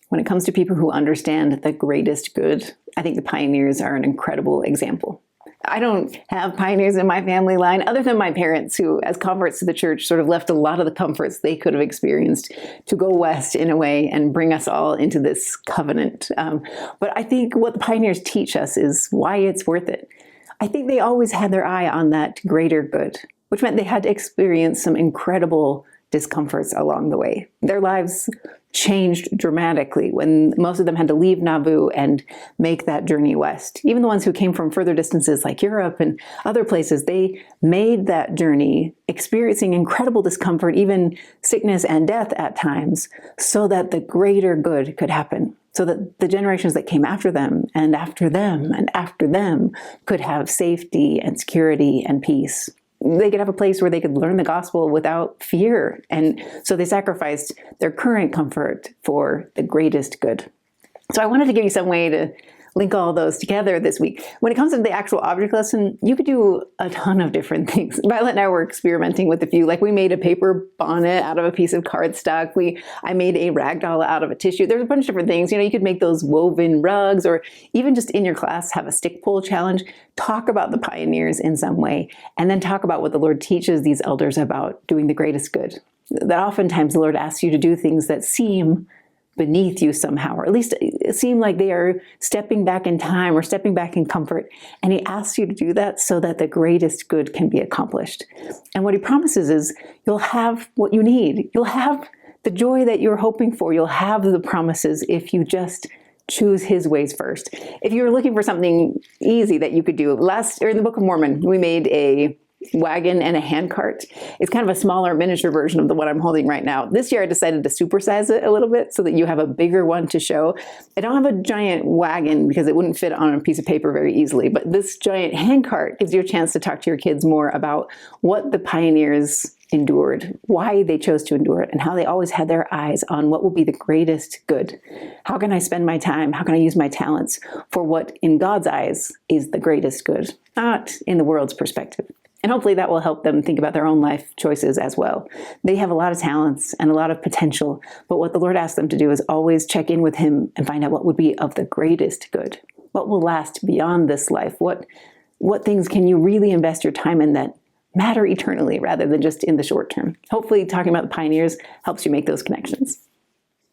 When it comes to people who understand the greatest good, I think the pioneers are an incredible example. I don't have pioneers in my family line other than my parents, who, as converts to the church, sort of left a lot of the comforts they could have experienced to go west in a way and bring us all into this covenant. But I think what the pioneers teach us is why it's worth it. I think they always had their eye on that greater good, which meant they had to experience some incredible discomforts along the way. Their lives changed dramatically when most of them had to leave Nauvoo and make that journey west. Even the ones who came from further distances like Europe and other places, they made that journey experiencing incredible discomfort, even sickness and death at times, so that the greater good could happen, so that the generations that came after them and after them and after them could have safety and security and peace. They could have a place where they could learn the gospel without fear. And so they sacrificed their current comfort for the greatest good. So I wanted to give you some way to link all those together this week. When it comes to the actual object lesson, you could do a ton of different things. Violet and I were experimenting with a few. Like, we made a paper bonnet out of a piece of cardstock. I made a rag doll out of a tissue. There's a bunch of different things. You could make those woven rugs, or even just in your class have a stick pull challenge. Talk about the pioneers in some way, and then talk about what the Lord teaches these elders about doing the greatest good. That oftentimes the Lord asks you to do things that seem beneath you somehow, or at least seem like they are stepping back in time or stepping back in comfort. And he asks you to do that so that the greatest good can be accomplished. And what he promises is you'll have what you need. You'll have the joy that you're hoping for. You'll have the promises if you just choose his ways first. If you're looking for something easy that you could do, in the Book of Mormon, we made a wagon and a handcart. It's kind of a smaller miniature version of the one I'm holding right now. This year I decided to supersize it a little bit so that you have a bigger one to show. I don't have a giant wagon because it wouldn't fit on a piece of paper very easily, but this giant handcart gives you a chance to talk to your kids more about what the pioneers endured, why they chose to endure it, and how they always had their eyes on what will be the greatest good. How can I spend my time? How can I use my talents for what in God's eyes is the greatest good, not in the world's perspective? And hopefully that will help them think about their own life choices as well. They have a lot of talents and a lot of potential, but what the Lord asks them to do is always check in with him and find out what would be of the greatest good. What will last beyond this life? What things can you really invest your time in that matter eternally rather than just in the short term? Hopefully talking about the pioneers helps you make those connections.